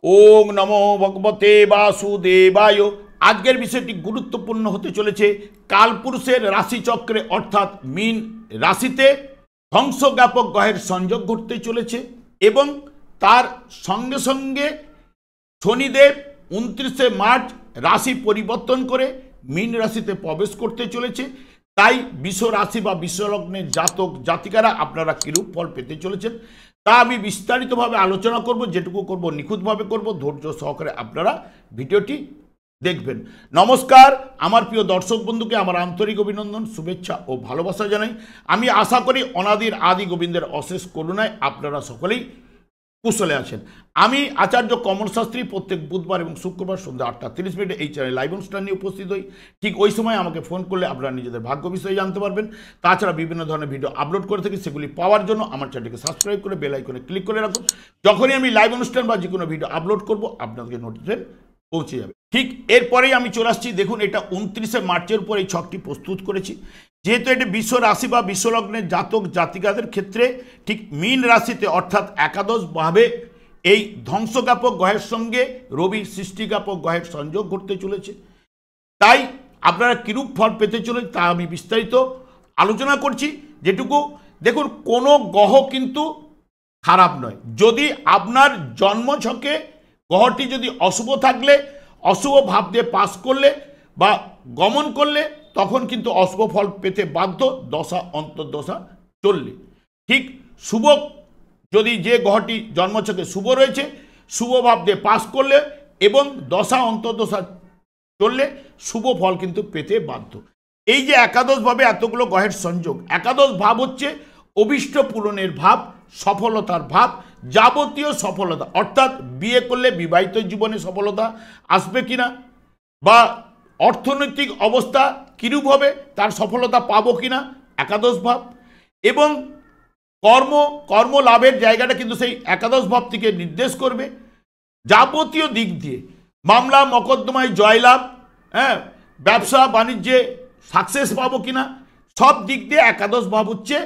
ওং নমো ভগবতে বাসুদেবায়। আজকের বিষয়টি গুরুত্বপূর্ণ হতে চলেছে। কালপুরুষের রাশিচক্রে অর্থাৎ মীন রাশিতে ধ্বংসজ্ঞাপক গ্রহের সংযোগ ঘটতে চলেছে এবং তার সঙ্গে সঙ্গে শনিদেব 29শে মার্চ রাশি পরিবর্তন করে মীন রাশিতে প্রবেশ করতে চলেছে। তাই বিষ রাশি বা বিশ্বলগ্নের জাতক জাতিকারা আপনারা কিরূপ ফল পেতে চলেছেন তা আমি বিস্তারিতভাবে আলোচনা করব। যেটুকু করব নিখুঁতভাবে করব, ধৈর্য সহকারে আপনারা ভিডিওটি দেখবেন। নমস্কার, আমার প্রিয় দর্শক বন্ধুকে আমার আন্তরিক অভিনন্দন, শুভেচ্ছা ও ভালোবাসা জানাই। আমি আশা করি অনাদির আদি গোবিন্দের অশেষ করুণায় আপনারা সকলেই কুশলে আছেন। আমি আচার্য কমল শাস্ত্রী প্রত্যেক বুধবার এবং শুক্রবার সন্ধ্যা 8:30 এই চ্যানেলে লাইভ অনুষ্ঠান নিয়ে উপস্থিত হই। ঠিক ওই সময় আমাকে ফোন করলে আপনারা নিজেদের ভাগ্য বিষয়ে জানতে পারবেন। তাছাড়া বিভিন্ন ধরনের ভিডিও আপলোড করে থাকি, সেগুলি পাওয়ার জন্য আমার চ্যানেলকে সাবস্ক্রাইব করে বেল আইকনে ক্লিক করে রাখুন। যখনই আমি লাইভ অনুষ্ঠান বা যে কোনো ভিডিও আপলোড করব আপনাদেরকে নোটিফিকেশন পৌঁছে যাবে। ঠিক এরপরেই আমি চলে আসছি। দেখুন, এটা 29শে মার্চের পর এই ছকটি প্রস্তুত করেছি। যেহেতু এটি বিশ্ব রাশি বা বিশ্বলগ্নের জাতক জাতিকাদের ক্ষেত্রে ঠিক মীন রাশিতে অর্থাৎ একাদশভাবে এই ধ্বংসজ্ঞাপক গ্রহের সঙ্গে রবি সৃষ্টিজ্ঞাপক গ্রহের সংযোগ ঘটতে চলেছে। তাই আপনারা কিরূপ ফল পেতে চলেন তা আমি বিস্তারিত আলোচনা করছি। যেটুকু দেখুন, কোনো গ্রহ কিন্তু খারাপ নয়। যদি আপনার জন্মছকে গ্রহটি যদি অশুভ থাকলে, অশুভ ভাব দিয়ে পাস করলে বা গমন করলে তখন কিন্তু অশুভ ফল পেতে বাধ্য, দশা অন্তর্দশা চললে। ঠিক শুভ যদি যে গ্রহটি জন্মছকে শুভ রয়েছে, শুভ ভাব দিয়ে পাস করলে এবং দশা অন্তর্দশা চললে শুভ ফল কিন্তু পেতে বাধ্য। এই যে একাদশভাবে এতগুলো গ্রহের সংযোগ, একাদশ ভাব হচ্ছে অভীষ্ট পূরণের ভাব, সফলতার ভাব, যাবতীয় সফলতা। অর্থাৎ বিয়ে করলে বিবাহিত জীবনে সফলতা আসবে কিনা, বা অর্থনৈতিক অবস্থা কিরূপ হবে তার সফলতা পাবো কিনা, একাদশ ভাব। এবং কর্ম লাভের জায়গাটা কিন্তু সেই একাদশ ভাব থেকে নির্দেশ করবে। যাবতীয় দিক দিয়ে মামলা মকদ্দমায় জয়লাভ, ব্যবসা বাণিজ্যে সাকসেস পাবো কিনা, সব দিক দিয়ে একাদশ ভাব হচ্ছে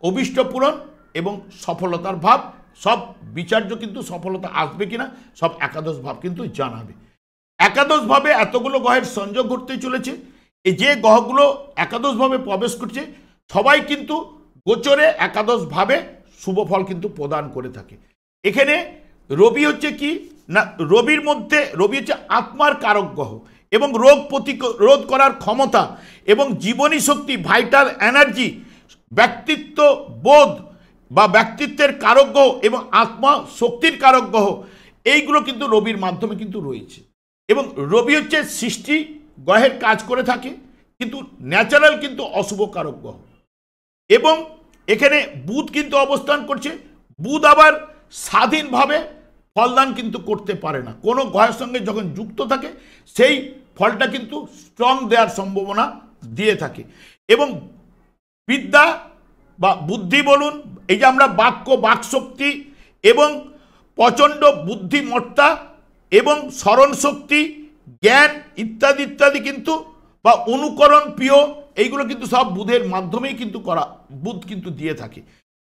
অভীষ্ট পূরণ এবং সফলতার ভাব। সব বিচার্য কিন্তু সফলতা আসবে কিনা সব একাদশ ভাব কিন্তু জানাবে। একাদশভাবে এতগুলো গ্রহের সংযোগ ঘটতে চলেছে। এই যে গ্রহগুলো একাদশভাবে প্রবেশ করছে সবাই কিন্তু গোচরে একাদশভাবে শুভ ফল কিন্তু প্রদান করে থাকে। এখানে রবি হচ্ছে কি না, রবির মধ্যে রবি হচ্ছে আত্মার কারক গ্রহ এবং রোগ প্রতিরোধ করার ক্ষমতা এবং জীবনী শক্তি, ভাইটাল এনার্জি, ব্যক্তিত্ব বোধ বা ব্যক্তিত্বের কারক গ্রহ এবং আত্মা শক্তির কারক গ্রহ, এইগুলো কিন্তু রবির মাধ্যমে কিন্তু রয়েছে। এবং রবি হচ্ছে সৃষ্টি গ্রহের কাজ করে থাকে, কিন্তু ন্যাচারাল কিন্তু অশুভ কারক গ্রহ। এবং এখানে বুধ কিন্তু অবস্থান করছে। বুধ আবার স্বাধীনভাবে ফলদান কিন্তু করতে পারে না, কোনো গ্রহের সঙ্গে যখন যুক্ত থাকে সেই ফলটা কিন্তু স্ট্রং দেওয়ার সম্ভাবনা দিয়ে থাকে। এবং বিদ্যা বা বুদ্ধি বলুন, এই যে আমরা বাকশক্তি এবং প্রচণ্ড বুদ্ধিমত্তা এবং স্মরণ শক্তি, জ্ঞান ইত্যাদি ইত্যাদি কিন্তু বা অনুকরণ প্রিয়, এইগুলো কিন্তু সব বুধের মাধ্যমেই কিন্তু বুধ কিন্তু দিয়ে থাকে।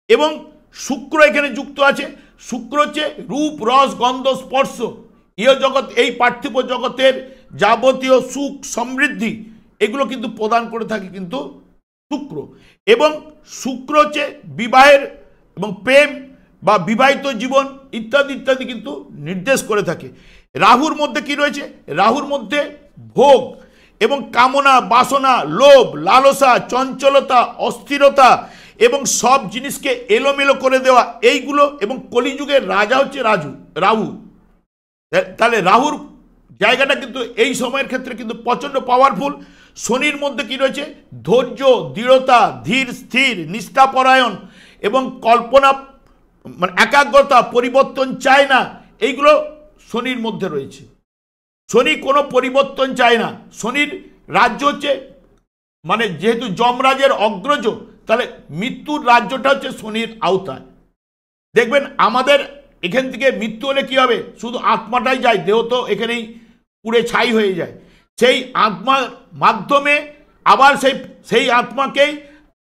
এবং শুক্র এখানে যুক্ত আছে। শুক্র হচ্ছে রূপ রস গন্ধ স্পর্শ, ইহ জগৎ, এই পার্থিব জগতের যাবতীয় সুখ সমৃদ্ধি এগুলো কিন্তু প্রদান করে থাকে কিন্তু শুক্র। এবং শুক্র হচ্ছে বিবাহের এবং প্রেম বা বিবাহিত জীবন ইত্যাদি ইত্যাদি কিন্তু নির্দেশ করে থাকে। রাহুর মধ্যে কি রয়েছে? রাহুর মধ্যে ভোগ এবং কামনা, বাসনা, লোভ, লালসা, চঞ্চলতা, অস্থিরতা এবং সব জিনিসকে এলোমেলো করে দেওয়া, এইগুলো। এবং কলিযুগের রাজা হচ্ছে রাহু। তাহলে রাহুর জায়গাটা কিন্তু এই সময়ের ক্ষেত্রে কিন্তু প্রচণ্ড পাওয়ারফুল। শনির মধ্যে কি রয়েছে? ধৈর্য, দৃঢ়তা, ধীর স্থির, নিষ্ঠাপরায়ণ এবং কল্পনা, মানে একাগ্রতা, পরিবর্তন চায় না, এইগুলো শনির মধ্যে রয়েছে। শনি কোনো পরিবর্তন চায় না। শনির রাজ্য হচ্ছে, মানে যেহেতু যমরাজের অগ্রজ, তাহলে মৃত্যুর রাজ্যটা হচ্ছে শনির আওতায়। দেখবেন আমাদের এখান থেকে মৃত্যু হলে কি হবে? শুধু আত্মাটাই যায়, দেহ তো এখানেই পুড়ে ছাই হয়ে যায়। সেই আত্মার মাধ্যমে আবার সেই আত্মাকেই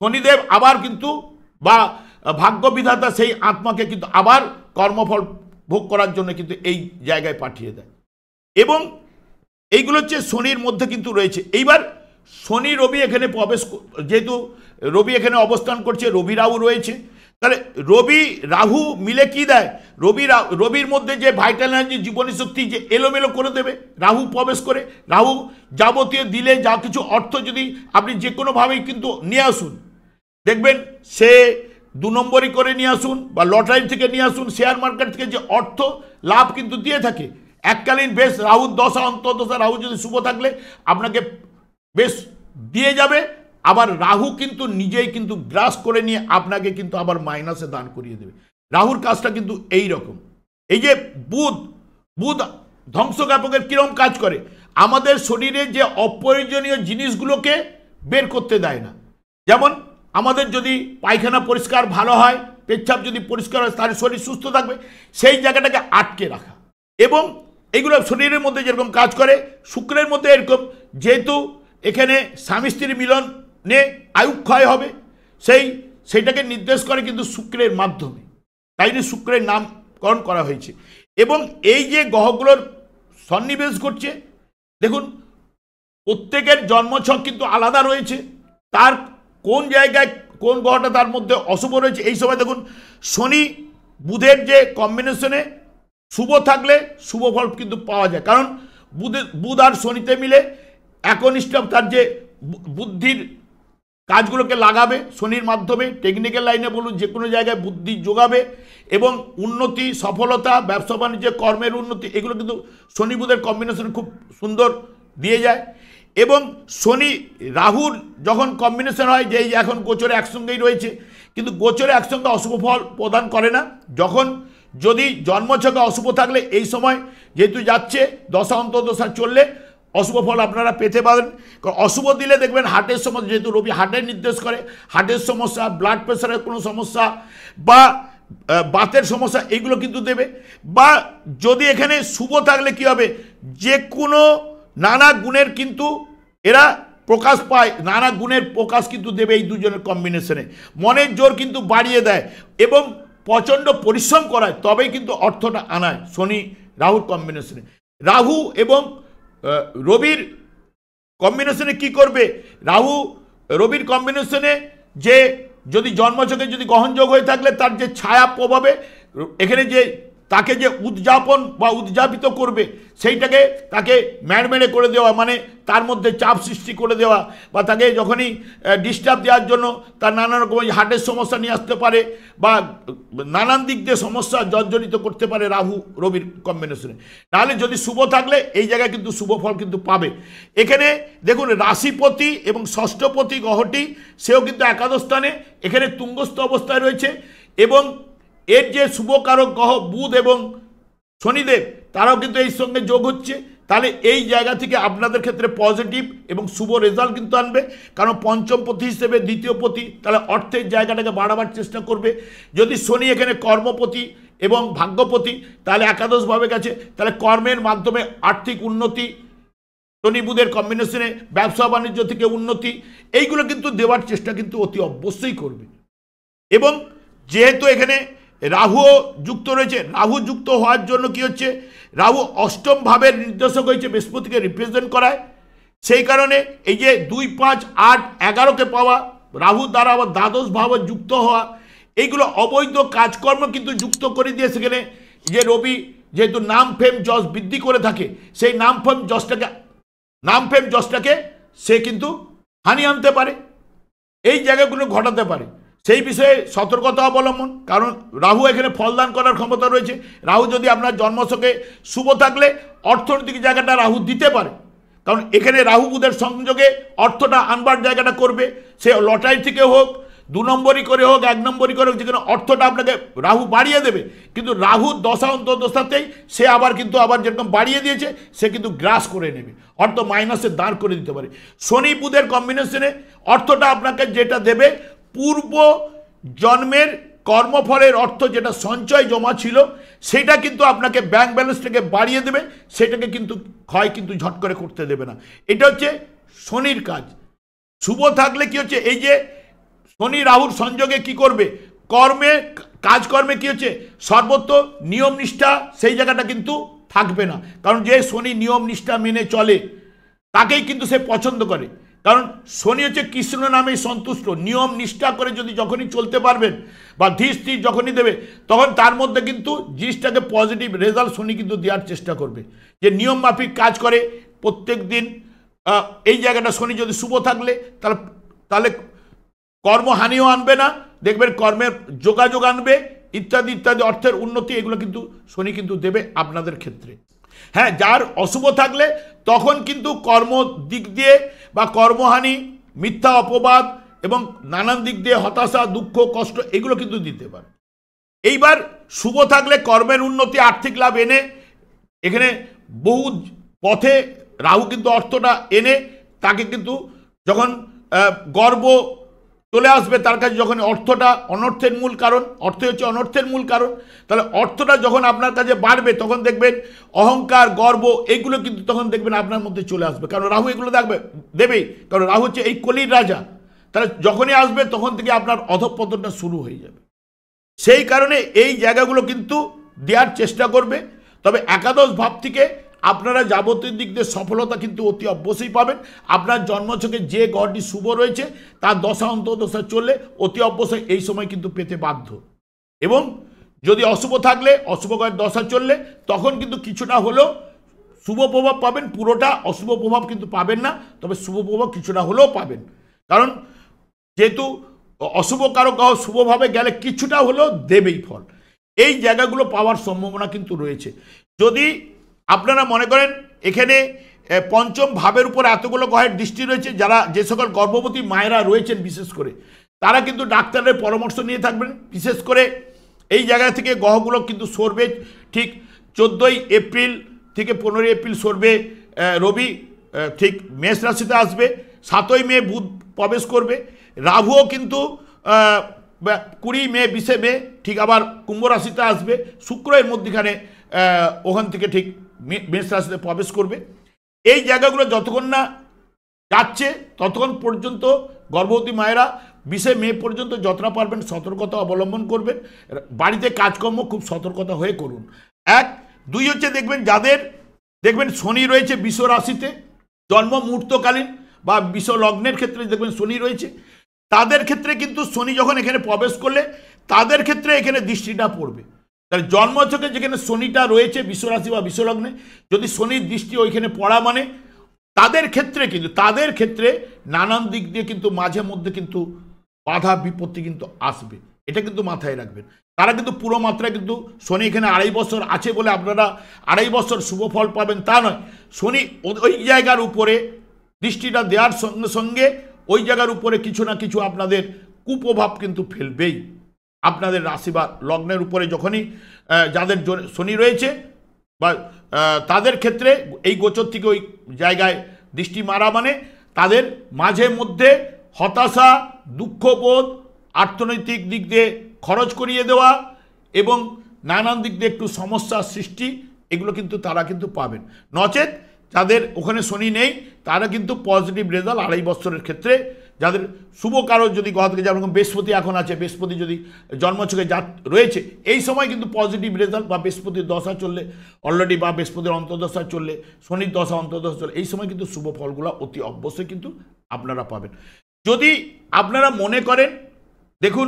শনিদেব আবার কিন্তু বা ভাগ্য বিধাতা সেই আত্মাকে কিন্তু আবার কর্মফল ভোগ করার জন্য কিন্তু এই জায়গায় পাঠিয়ে দেয়। এবং এইগুলো হচ্ছে শনির মধ্যে কিন্তু রয়েছে। এইবার শনি রবি এখানে প্রবেশ, যেহেতু রবি এখানে অবস্থান করছে, রবি রাহু রয়েছে, তাহলে রবি রাহু মিলে কি দেয়? রবির মধ্যে যে ভাইটাল এনার্জি, জীবনী শক্তি যে এলোমেলো করে দেবে রাহু প্রবেশ করে। রাহু যাবতীয় দিলে যা কিছু অর্থ যদি আপনি যে কোনোভাবেই কিন্তু নিয়ে আসুন, দেখবেন সে 2 নম্বরই করে নিয়ে আসুন বা লটারি থেকে নিয়ে আসুন, শেয়ার মার্কেট থেকে যে অর্থ লাভ কিন্তু দিয়ে থাকে এককালীন বেশ। রাহুর দশা, অন্তর্দশা রাহু যদি শুভ থাকলে আপনাকে বেশ দিয়ে যাবে। আবার রাহু কিন্তু নিজেই কিন্তু গ্রাস করে নিয়ে আপনাকে কিন্তু আবার মাইনাসে দান করিয়ে দেবে। রাহুর কাজটা কিন্তু এই রকম। এই যে বুধ ধ্বংসজ্ঞাপকের কিরম কাজ করে, আমাদের শরীরে যে অপ্রয়োজনীয় জিনিসগুলোকে বের করতে দেয় না। যেমন আমাদের যদি পায়খানা পরিষ্কার ভালো হয়, পেচ্ছাপ যদি পরিষ্কার হয়, তাহলে শরীর সুস্থ থাকবে, সেই জায়গাটাকে আটকে রাখা। এবং এইগুলো শরীরের মধ্যে যেরকম কাজ করে, শুক্রের মধ্যে এরকম, যেহেতু এখানে স্বামী স্ত্রী মিলনে আয়ুক্ষয় হবে, সেইটাকে নির্দেশ করে কিন্তু শুক্রের মাধ্যমে, তাই নিয়ে শুক্রের নামকরণ করা হয়েছে। এবং এই যে গ্রহগুলোর সন্নিবেশ ঘটছে, দেখুন প্রত্যেকের জন্মছক কিন্তু আলাদা রয়েছে, তার কোন জায়গায় কোন গ্রহটা তার মধ্যে অশুভ রয়েছে। এই সময় দেখুন শনি বুধের যে কম্বিনেশনে শুভ থাকলে শুভ ফল কিন্তু পাওয়া যায়, কারণ বুধ আর শনিতে মিলে একনিষ্ঠ তার যে বুদ্ধির কাজগুলোকে লাগাবে শনির মাধ্যমে, টেকনিক্যাল লাইনে বলুন যে কোনো জায়গায় বুদ্ধি যোগাবে এবং উন্নতি, সফলতা, ব্যবসা বাণিজ্য, কর্মের উন্নতি, এগুলো কিন্তু শনি বুধের কম্বিনেশন খুব সুন্দর দিয়ে যায়। এবং শনি রাহুর যখন কম্বিনেশন হয়, যে এখন গোচরে একসঙ্গেই রয়েছে, কিন্তু গোচরে একসঙ্গে অশুভ ফল প্রদান করে না। যখন যদি জন্মছকে অশুভ থাকলে এই সময় যেহেতু যাচ্ছে দশা অন্তর্দশা চললে অশুভ ফল আপনারা পেতে পারেন। কারণ অশুভ দিলে দেখবেন হার্টের সমস্যা, যেহেতু রবি হার্টের নির্দেশ করে, হার্টের সমস্যা, ব্লাড প্রেশারের কোনো সমস্যা বা বাতের সমস্যা, এইগুলো কিন্তু দেবে। বা যদি এখানে শুভ থাকলে কি হবে, যে কোনো নানা গুণের কিন্তু এরা প্রকাশ পায়, নানা গুণের প্রকাশ কিন্তু দেবে এই দুজনের কম্বিনেশনে। মনের জোর কিন্তু বাড়িয়ে দেয় এবং প্রচণ্ড পরিশ্রম করায়, তবেই কিন্তু অর্থটা আনায় শনি রাহুর কম্বিনেশনে। রাহু এবং রবির কম্বিনেশনে কি করবে, রাহু রবির কম্বিনেশনে যে যদি জন্মছকে যদি গ্রহণযোগ হয়ে থাকলে তার যে ছায়া প্রভাবে এখানে যে তাকে যে উদযাপন বা উদযাপিত করবে, সেইটাকে তাকে ম্যাড়মেড়ে করে দেওয়া, মানে তার মধ্যে চাপ সৃষ্টি করে দেওয়া, বা তাকে যখনই ডিস্টার্ব দেওয়ার জন্য তার নানা রকম হার্টের সমস্যা নিয়ে আসতে পারে বা নানান দিক দিয়ে সমস্যা জর্জরিত করতে পারে রাহু রবির কম্বিনেশনে। তাহলে যদি শুভ থাকলে এই জায়গায় কিন্তু শুভ ফল কিন্তু পাবে। এখানে দেখুন রাশিপতি এবং ষষ্ঠপতি গ্রহটি সেও কিন্তু একাদশ স্থানে এখানে তুঙ্গস্থ অবস্থায় রয়েছে। এবং এর যে শুভকারক গ্রহ বুধ এবং শনিদেব, তারাও কিন্তু এই সঙ্গে যোগ হচ্ছে। তাহলে এই জায়গা থেকে আপনাদের ক্ষেত্রে পজিটিভ এবং শুভ রেজাল্ট কিন্তু আনবে, কারণ পঞ্চমপতি হিসেবে দ্বিতীয় পতি, তাহলে অর্থের জায়গাটাকে বাড়াবার চেষ্টা করবে। যদি শনি এখানে কর্মপতি এবং ভাগ্যপতি, তাহলে একাদশভাবে গেছে, তাহলে কর্মের মাধ্যমে আর্থিক উন্নতি, শনি বুধের কম্বিনেশনে ব্যবসা বাণিজ্য থেকে উন্নতি, এইগুলো কিন্তু দেওয়ার চেষ্টা কিন্তু অতি অবশ্যই করবে। এবং যেহেতু এখানে রাহুও যুক্ত রয়েছে, রাহু যুক্ত হওয়ার জন্য কি হচ্ছে, রাহু অষ্টম ভাবের নির্দেশক হয়েছে, বৃহস্পতিকে রিপ্রেজেন্ট করায়। সেই কারণে এই যে 2, 5, 8, 11কে পাওয়া, রাহু দ্বারা আবার দ্বাদশ ভাবে যুক্ত হওয়া, এইগুলো অবৈধ কাজকর্ম কিন্তু যুক্ত করে দিয়ে সেখানে যে রবি যেহেতু নাম ফেম যশ বৃদ্ধি করে থাকে, সেই নাম ফেম যশটাকে সে কিন্তু হানি আনতে পারে, এই জায়গাগুলো ঘটাতে পারে। সেই বিষয়ে সতর্কতা অবলম্বন, কারণ রাহু এখানে ফলদান করার ক্ষমতা রয়েছে। রাহু যদি আপনার জন্মছকে শুভ থাকলে অর্থনৈতিক জায়গাটা রাহু দিতে পারে, কারণ এখানে রাহু বুধের সংযোগে অর্থটা আনবার জায়গাটা করবে। সে লটারি থেকে হোক, 2 নম্বরই করে হোক, 1 নম্বরই করে হোক, যেখানে অর্থটা আপনাকে রাহু বাড়িয়ে দেবে। কিন্তু রাহু দশা অন্তর্দশাতেই সে আবার যেরকম বাড়িয়ে দিয়েছে, সে কিন্তু গ্রাস করে নেবে, অর্থ মাইনাসে দাঁড় করে দিতে পারে। শনি বুধের কম্বিনেশনে অর্থটা আপনাকে যেটা দেবে, পূর্ব জন্মের কর্মফলের অর্থ যেটা সঞ্চয় জমা ছিল, সেটা কিন্তু আপনাকে ব্যাংক ব্যালেন্সটাকে বাড়িয়ে দেবে, সেটাকে কিন্তু ক্ষয় কিন্তু ঝট করে করতে দেবে না। এটা হচ্ছে শনির কাজ। শুভ থাকলে কি হচ্ছে, এই যে শনি রাহুর সংযোগে কি করবে, কাজকর্মে কি হচ্ছে, সর্বত্র নিয়ম নিষ্ঠা সেই জায়গাটা কিন্তু থাকবে না। কারণ যে শনি নিয়ম নিষ্ঠা মেনে চলে তাকেই কিন্তু সে পছন্দ করে। কারণ শনি হচ্ছে কৃষ্ণ নামেই সন্তুষ্ট। নিয়ম নিষ্ঠা করে যদি যখনই চলতে পারবেন বা ধীর স্থির যখনই দেবে, তখন তার মধ্যে কিন্তু জিনিসটাকে পজিটিভ রেজাল্ট শনি কিন্তু দেওয়ার চেষ্টা করবে। যে নিয়ম মাফিক কাজ করে প্রত্যেক দিন, এই জায়গাটা শনি যদি শুভ থাকলে তাহলে কর্মহানিও আনবে না, দেখবেন কর্মের যোগাযোগ আনবে, ইত্যাদি ইত্যাদি, অর্থের উন্নতি, এগুলো কিন্তু শনি কিন্তু দেবে আপনাদের ক্ষেত্রে। হ্যাঁ, যার অশুভ থাকলে তখন কিন্তু কর্ম দিক দিয়ে বা কর্মহানি, মিথ্যা অপবাদ এবং নানান দিক দিয়ে হতাশা, দুঃখ, কষ্ট এগুলো কিন্তু দিতে পারে। এইবার শুভ থাকলে কর্মের উন্নতি, আর্থিক লাভ এনে, এখানে বহু পথে রাহু কিন্তু অর্থটা এনে তাকে কিন্তু যখন গর্ব চলে আসবে তার কাছে, যখন অর্থটা অনর্থের মূল কারণ, অর্থ হচ্ছে অনর্থের মূল কারণ, তাহলে অর্থটা যখন আপনার কাছে বাড়বে তখন দেখবেন অহংকার, গর্ব এগুলো কিন্তু তখন দেখবেন আপনার মধ্যে চলে আসবে। কারণ রাহু এগুলো দেবেই, কারণ রাহু হচ্ছে এই কলির রাজা। তাহলে যখনই আসবে তখন থেকে আপনার অধঃপতনটা শুরু হয়ে যাবে। সেই কারণে এই জায়গাগুলো কিন্তু দেওয়ার চেষ্টা করবে। তবে একাদশ ভাব থেকে আপনারা যাবতীয় দিক দিয়ে সফলতা কিন্তু অতি অবশ্যই পাবেন। আপনার জন্মছকে যে গ্রহটি শুভ রয়েছে তার দশা অন্তর্দশা চললে অতি অবশ্যই এই সময় কিন্তু পেতে বাধ্য। এবং যদি অশুভ থাকলে, অশুভ গ্রহের দশা চললে তখন কিন্তু কিছুটা হলেও শুভ প্রভাব পাবেন, পুরোটা অশুভ প্রভাব কিন্তু পাবেন না, তবে শুভ প্রভাব কিছুটা হলেও পাবেন। কারণ যেহেতু অশুভ কারো গ্রহ শুভভাবে গেলে কিছুটা হলেও দেবেই ফল। এই জায়গাগুলো পাওয়ার সম্ভাবনা কিন্তু রয়েছে। যদি আপনারা মনে করেন এখানে পঞ্চম ভাবের উপর এতগুলো গ্রহের দৃষ্টি রয়েছে, যারা যে সকল গর্ভবতী মায়েরা রয়েছেন বিশেষ করে তারা কিন্তু ডাক্তারের পরামর্শ নিয়ে থাকবেন। বিশেষ করে এই জায়গা থেকে গ্রহগুলো কিন্তু সরবে ঠিক 14ই এপ্রিল থেকে 15ই এপ্রিল সরবে রবি, ঠিক মেষ রাশিতে আসবে। 7ই মে বুধ প্রবেশ করবে। রাহুও কিন্তু 20 মে 20 মে ঠিক আবার কুম্ভ রাশিতে আসবে। শুক্র এর মধ্যখানে ওখান থেকে ঠিক মেষ রাশিতে প্রবেশ করবে। এই জায়গাগুলো যতক্ষণ না যাচ্ছে ততক্ষণ পর্যন্ত গর্ভবতী মায়েরা 20 মে পর্যন্ত যতটা পারবেন সতর্কতা অবলম্বন করবেন। বাড়িতে কাজকর্ম খুব সতর্কতা হয়ে করুন। 1, 2 হচ্ছে দেখবেন শনি রয়েছে বৃষ রাশিতে, জন্ম মুহূর্তকালীন বা বৃষ লগ্নের ক্ষেত্রে দেখবেন শনি রয়েছে। তাদের ক্ষেত্রে কিন্তু শনি যখন এখানে প্রবেশ করলে তাদের ক্ষেত্রে এখানে দৃষ্টিটা পড়বে। তাহলে জন্মছকে যেখানে শনিটা রয়েছে বিশ্বরাশি বা বিশ্বলগ্নে, যদি শনির দৃষ্টি ওইখানে পড়া মানে তাদের ক্ষেত্রে নানান দিক দিয়ে কিন্তু মাঝে মধ্যে কিন্তু বাধা বিপত্তি কিন্তু আসবে। এটা কিন্তু মাথায় রাখবেন। তারা কিন্তু পুরো মাত্রায় কিন্তু শনি এখানে 2.5 বছর আছে বলে আপনারা 2.5 বছর শুভ ফল পাবেন তা নয়। শনি ওই জায়গার উপরে দৃষ্টিটা দেওয়ার সঙ্গে সঙ্গে ওই জায়গার উপরে কিছু না কিছু আপনাদের কুপ্রভাব কিন্তু ফেলবেই। আপনাদের রাশি বা লগ্নের উপরে যখনই যাদের শনি রয়েছে বা তাদের ক্ষেত্রে এই গোচর থেকে ওই জায়গায় দৃষ্টি মারা মানে তাদের মাঝে মধ্যে হতাশা, দুঃখবোধ, অর্থনৈতিক দিক দিয়ে খরচ করিয়ে দেওয়া এবং নানান দিক দিয়ে একটু সমস্যার সৃষ্টি, এগুলো কিন্তু তারা কিন্তু পাবেন। নচেত যাদের ওখানে শনি নেই তারা কিন্তু পজিটিভ রেজাল্ট 2.5 বছরের ক্ষেত্রে, যাদের শুভ কারো যদি গ্রহ থেকে যেমন বৃহস্পতি এখন আছে, বৃহস্পতি যদি জন্মছকে যা রয়েছে এই সময় কিন্তু পজিটিভ রেজাল্ট, বা বৃহস্পতির দশা চললে অলরেডি, বা বৃহস্পতির অন্তর্দশা চললে, শনির দশা অন্তর্দশা চললে এই সময় কিন্তু শুভ ফলগুলো অতি অবশ্যই কিন্তু আপনারা পাবেন। যদি আপনারা মনে করেন, দেখুন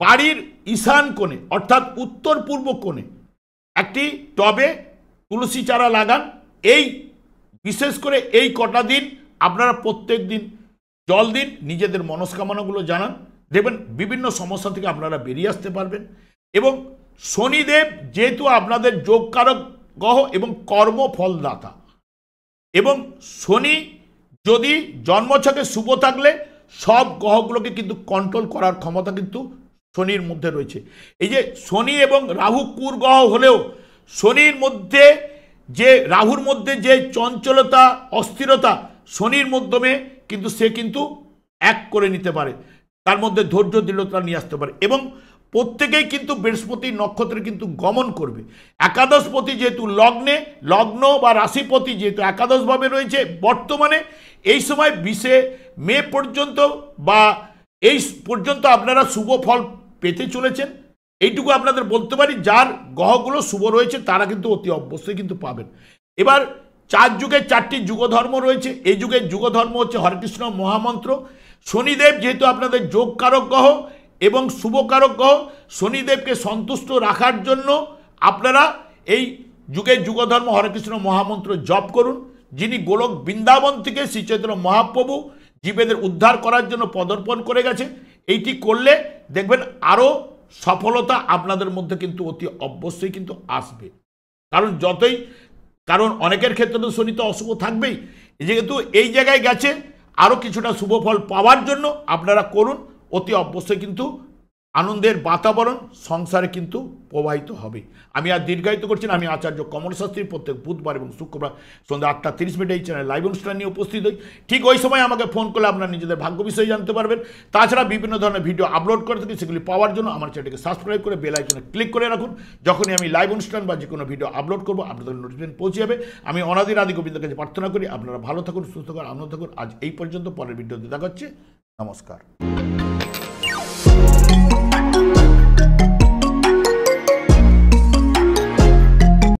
বাড়ির ঈশান কোণে অর্থাৎ উত্তর পূর্ব কোণে একটি টবে তুলসী চারা লাগান। এই বিশেষ করে এই কটা দিন আপনারা প্রত্যেক দিন জল দিন, নিজেদের মনস্কামনাগুলো জানান, দেখবেন বিভিন্ন সমস্যা থেকে আপনারা বেরিয়ে আসতে পারবেন। এবং শনিদেব যেহেতু আপনাদের যোগকারক গ্রহ এবং কর্মফলদাতা, এবং শনি যদি জন্মছকে শুভ থাকলে সব গ্রহগুলোকে কিন্তু কন্ট্রোল করার ক্ষমতা কিন্তু শনির মধ্যে রয়েছে। এই যে শনি এবং রাহু কুর গ্রহ হলেও শনির মধ্যে যে রাহুর মধ্যে যে চঞ্চলতা, অস্থিরতা শনির মাধ্যমে কিন্তু সে কিন্তু এক করে নিতে পারে, তার মধ্যে ধৈর্য দৃঢ়তা নিয়ে আসতে পারে। এবং প্রত্যেকেই কিন্তু বৃহস্পতি নক্ষত্রে কিন্তু গমন করবে। একাদশপতি যেহেতু লগ্ন বা রাশিপতি যেহেতু একাদশভাবে রয়েছে, বর্তমানে এই সময় 20 মে পর্যন্ত বা এই পর্যন্ত আপনারা শুভ ফল পেতে চলেছেন। এইটুকু আপনাদের বলতে পারি, যার গ্রহগুলো শুভ রয়েছে তারা কিন্তু অতি অবশ্যই কিন্তু পাবেন। এবার 4 যুগের 4টি যুগধর্ম রয়েছে। এই যুগের যুগধর্ম হচ্ছে হরেকৃষ্ণ মহামন্ত্র। শনিদেব যেহেতু আপনাদের যোগকারক গ্রহ এবং শুভকারক গ্রহ, শনিদেবকে সন্তুষ্ট রাখার জন্য আপনারা এই যুগের যুগধর্ম হরেকৃষ্ণ মহামন্ত্র জপ করুন। যিনি গোলক বৃন্দাবন থেকে শ্রী চৈতন্য মহাপ্রভু জীবেদের উদ্ধার করার জন্য পদার্পণ করে গেছে, এইটি করলে দেখবেন আরও সফলতা আপনাদের মধ্যে কিন্তু অতি অবশ্যই কিন্তু আসবে। কারণ অনেকের ক্ষেত্রে তো শনি তো অশুভ থাকবেই, যেহেতু এই জায়গায় গেছে আরও কিছুটা শুভ ফল পাওয়ার জন্য আপনারা করুন। অতি অবশ্যই কিন্তু আনন্দের বাতাবরণ সংসারে কিন্তু প্রবাহিত হবে। আমি আর দীর্ঘায়িত করছি না। আমি আচার্য কমল শাস্ত্রী প্রত্যেক বুধবার এবং শুক্রবার সন্ধ্যা 8:30 এই চ্যানেল লাইভ অনুষ্ঠান নিয়ে উপস্থিত হই। ঠিক ওই সময় আমাকে ফোন করলে আপনারা নিজেদের ভাগ্য বিষয়ে জানতে পারবেন। তাছাড়া বিভিন্ন ধরনের ভিডিও আপলোড করে থাকি, সেগুলি পাওয়ার জন্য আমার চ্যানেলকে সাবস্ক্রাইব করে বেল আইকনে ক্লিক করে রাখুন। যখনই আমি লাইভ অনুষ্ঠান বা যে কোনো ভিডিও আপলোড করবো আপনাদের নোটিফিকেশন পৌঁছে যাবে। আমি অনাদির আদি গোবিন্দের কাছে প্রার্থনা করি আপনারা ভালো থাকুন, সুস্থ থাকুন, আনন্দ থাকুন। আজ এই পর্যন্ত, পরের ভিডিওতে দেখা হচ্ছে। নমস্কার।